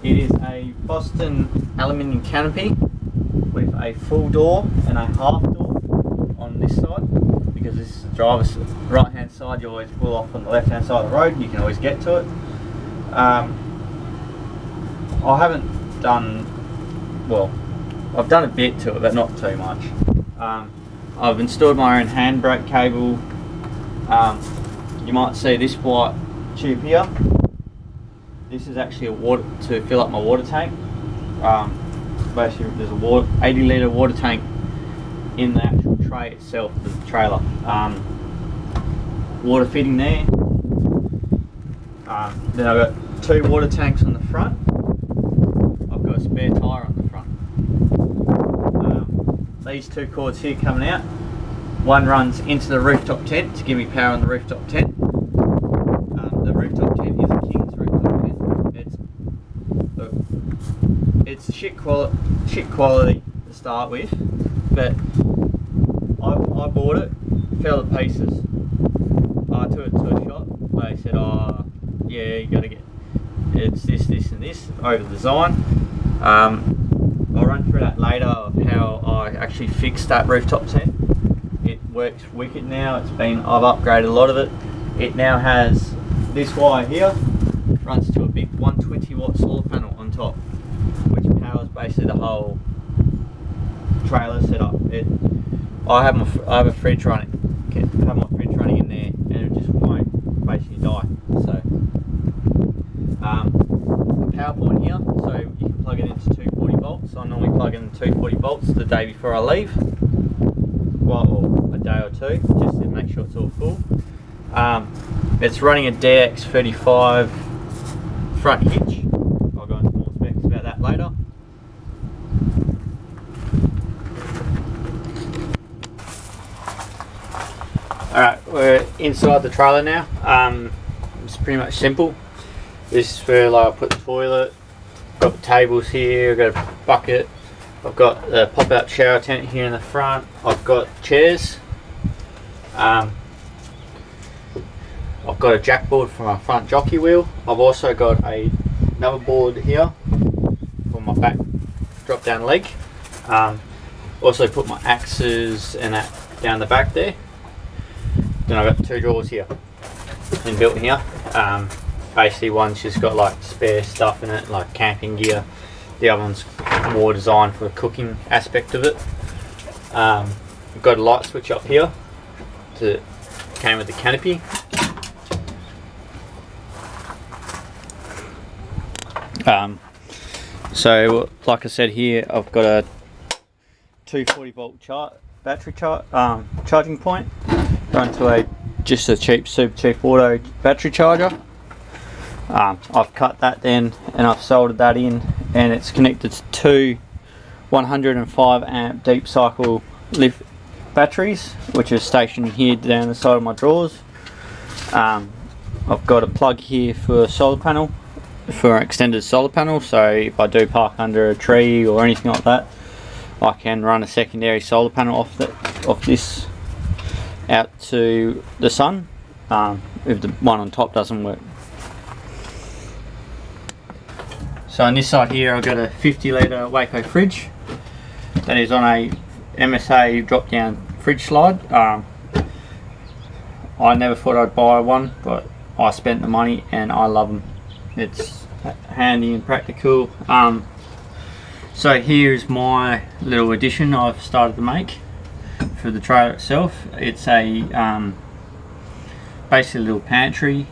It is a Boston aluminium canopy with a full door and a half door on this side, because this is the driver's right hand side. You always pull off on the left hand side of the road, you can always get to it. I haven't done, well, I've done a bit to it, but not too much. I've installed my own handbrake cable. You might see this white tube here. This is actually a water to fill up my water tank. Basically, there's a 80 litre water tank in the actual tray itself, the trailer. Water fitting there. Then I've got 2 water tanks on the front. I've got a spare tyre on the front. These 2 cords here coming out. One runs into the rooftop tent to give me power on the rooftop tent. The rooftop tent is a King's rooftop tent. It's shit quality to start with, but I bought it, fell to pieces. I took it to a shop. They said, "Oh, yeah, you got to get it's this, and this over the design." I'll run through that later of how I actually fixed that rooftop tent. It works wicked now. I've upgraded a lot of it. It now has this wire here, runs to a big 120 watt solar panel on top, which powers basically the whole trailer setup. I have a fridge running. Have my fridge running in there, and it just won't basically die. So the power point here, so you can plug it into 240 volts. I normally plug in 240 volts the day before I leave, or a day or two, just to make sure it's all full. It's running a DX35 front hitch. I'll go into more specs about that later. Alright, we're inside the trailer now. It's pretty much simple. This is where I put the toilet. Got the tables here, I've got a bucket. I've got a pop-out shower tent here in the front. I've got chairs. I've got a jack board for my front jockey wheel. I've also got another board here for my back drop down leg. Also put my axes and that down the back there. Then I've got 2 drawers here inbuilt in here. Basically one's just got like spare stuff in it, like camping gear. The other one's more designed for the cooking aspect of it. I've got a light switch up here that came with the canopy. So like I said here, I've got a 240 volt battery charging point going to just a super cheap auto battery charger. I've cut that then and I've soldered that in, and it's connected to 2 105 amp deep cycle lift batteries, which is stationed here down the side of my drawers. I've got a plug here for a solar panel, for an extended solar panel, so if I do park under a tree or anything like that, I can run a secondary solar panel off this out to the sun if the one on top doesn't work. So on this side here I've got a 50 litre Waco fridge that is on a MSA drop down fridge slide. I never thought I'd buy one, but I spent the money and I love them. It's handy and practical. So here's my little addition I've started to make for the trailer itself. It's a basically a little pantry.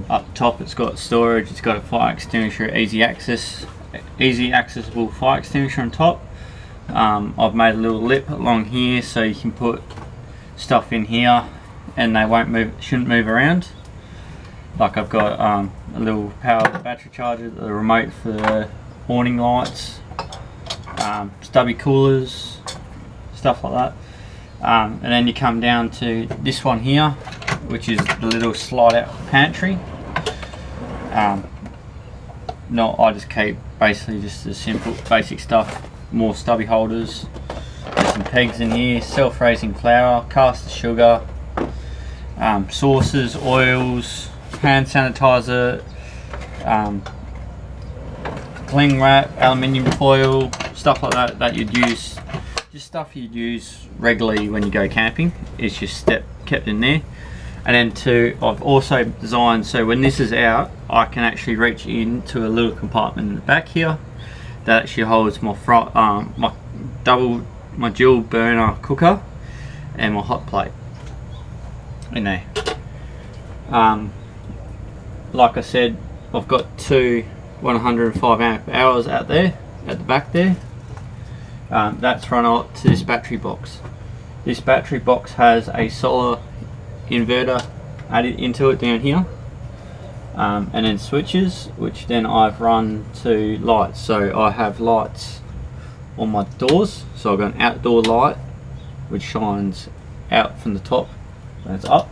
Up top it's got storage, it's got a fire extinguisher, easy accessible fire extinguisher on top. I've made a little lip along here so you can put stuff in here and they shouldn't move around. Like I've got a little power battery charger, the remote for the awning lights, stubby coolers, stuff like that. And then you come down to this one here, which is the little slide out pantry. I just keep basically just the simple basic stuff, more stubby holders. There's some pegs in here, self-raising flour, caster sugar, sauces, oils, hand sanitizer, cling wrap, aluminium foil, stuff like that you'd use, just stuff you'd use regularly when you go camping. It's just kept in there. And then I've also designed so when this is out, I can actually reach into a little compartment in the back here that actually holds my my dual burner cooker and my hot plate in there. Like I said, I've got two 105 amp hours out there at the back there. That's run out to this battery box. This battery box has a solar inverter added into it down here, and then switches, which then I've run to lights. So I have lights on my doors, so I've got an outdoor light which shines out from the top and it's up.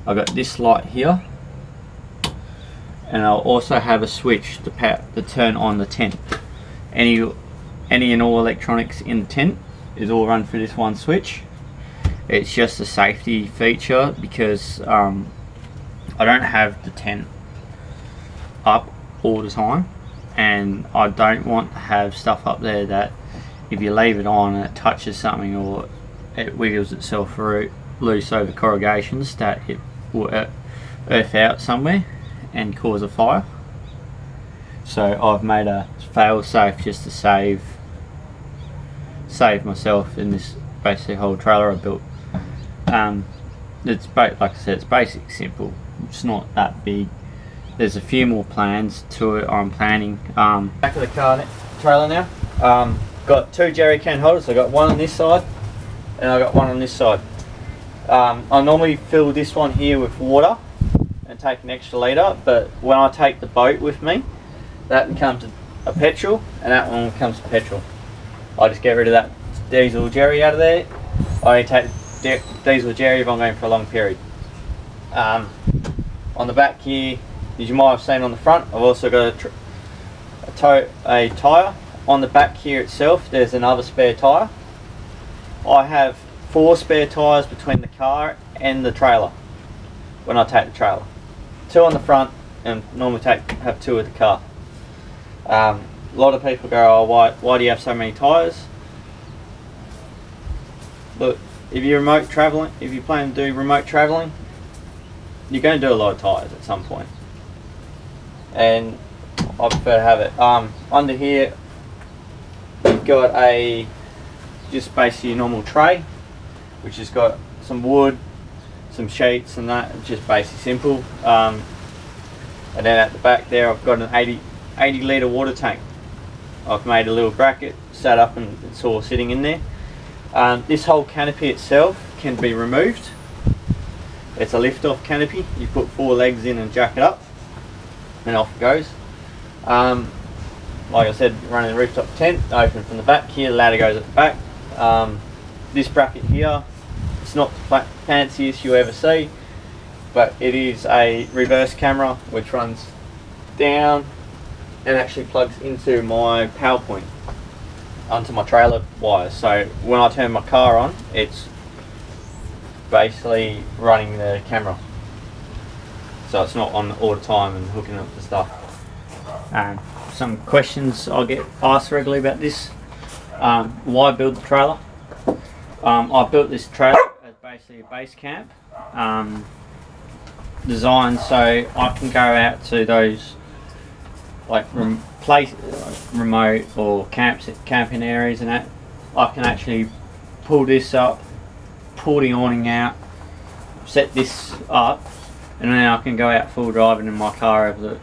I've got this light here, and I'll also have a switch to turn on the tent. Any and all electronics in the tent is all run through this one switch. It's just a safety feature because I don't have the tent up all the time, and I don't want to have stuff up there that if you leave it on and it touches something or it wiggles itself loose over corrugations, that it will earth out somewhere and cause a fire. So I've made a fail safe just to save myself in this basically whole trailer I built. Like I said, it's basic, simple. It's not that big. There's a few more plans to it. I'm planning. Back of the trailer now. Got two jerry can holders. I got one on this side, and I got one on this side. I normally fill this one here with water and take an extra litre, but when I take the boat with me, that becomes a petrol, and that one becomes petrol. I just get rid of that diesel jerry out of there. I only take diesel jerry if I'm going for a long period. On the back here, as you might have seen on the front, I've also got a tyre. On the back here itself, there's another spare tyre. I have 4 spare tyres between the car and the trailer when I take the trailer. 2 on the front, and normally have 2 with the car. A lot of people go, oh, why do you have so many tyres? Look, if you plan to do remote travelling, you're going to do a lot of tyres at some point, and I prefer to have it. Under here, you've got just basically a normal tray, which has got some wood, some sheets, and that. Just basically simple. And then at the back there, I've got an 80 litre water tank. I've made a little bracket, set up, and it's all sitting in there. This whole canopy itself can be removed. It's a lift-off canopy. You put 4 legs in and jack it up, and off it goes. Like I said, running a rooftop tent, open from the back here. The ladder goes at the back. This bracket here, it's not the fanciest you ever see, but it is a reverse camera which runs down and actually plugs into my power point onto my trailer wires. So when I turn my car on, it's basically running the camera, so it's not on all the time and hooking up the stuff. Some questions I get asked regularly about this: why build the trailer? I built this trailer as basically a base camp, designed so I can go out to those like remote or camping areas, and that I can actually pull this up, pull the awning out, set this up, and then I can go out full driving in my car over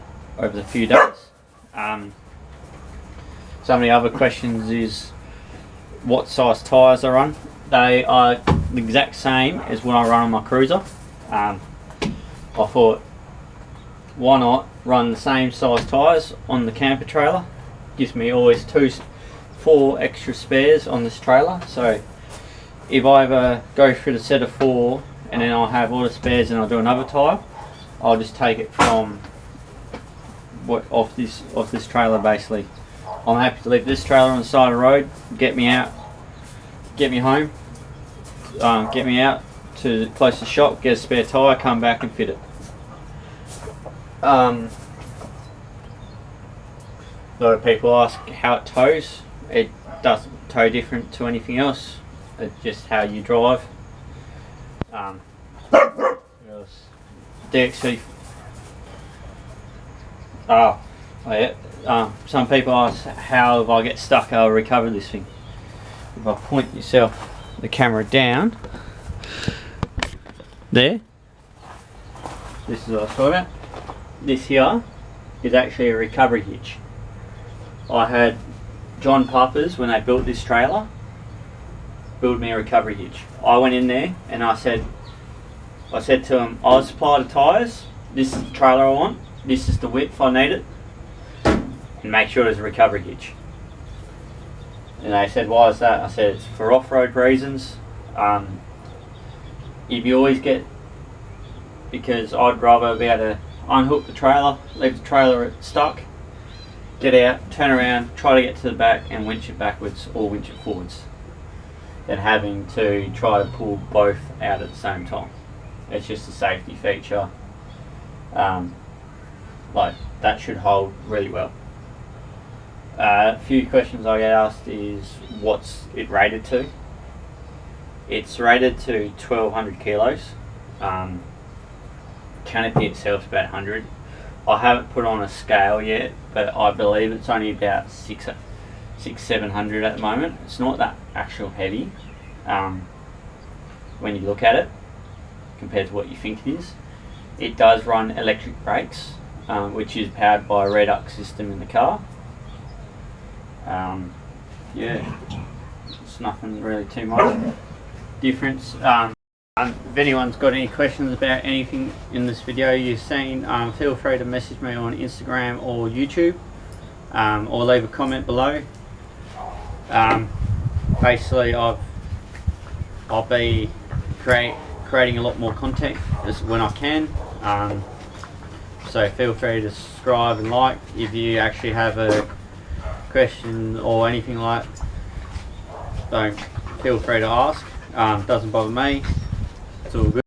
the few days. Some of the other questions is what size tyres I run. They are the exact same as what I run on my cruiser. I thought, why not run the same size tyres on the camper trailer? Gives me always 4 extra spares on this trailer, so if I ever go through the set of 4 and then I'll have all the spares and I'll do another tyre, I'll just take it from off this trailer basically. I'm happy to leave this trailer on the side of the road, get me out, get me home, get me out to the closest shop, get a spare tyre, come back and fit it. A lot of people ask how it tows. It doesn't tow different to anything else. It's just how you drive. What else? DXC. Oh yeah. Some people ask how if I get stuck I'll recover this thing. If I point the camera down there, this is what I was talking about. This here is actually a recovery hitch. I had John Pappers, when they built this trailer, build me a recovery hitch. I went in there and I said to him, I'll supply the tyres, this is the trailer I want, this is the width I need it, and make sure there's a recovery hitch. And they said, why is that? I said, it's for off-road reasons. If you always get, because I'd rather be able to unhook the trailer, leave the trailer stuck, get out, turn around, try to get to the back and winch it backwards or winch it forwards, than having to try to pull both out at the same time. It's just a safety feature. Like, that should hold really well. A few questions I get asked is, what's it rated to? It's rated to 1200 kilos. Canopy itself is about 100. I haven't put on a scale yet, but I believe it's only about 700 at the moment. It's not that actual heavy when you look at it compared to what you think it is. It does run electric brakes, which is powered by a Redux system in the car. Yeah, it's nothing really too much difference. If anyone's got any questions about anything in this video you've seen, feel free to message me on Instagram or YouTube, or leave a comment below. Basically, I'll be creating a lot more content when I can. So feel free to subscribe and like. If you actually have a question or anything like, don't feel free to ask. Doesn't bother me. It's all good.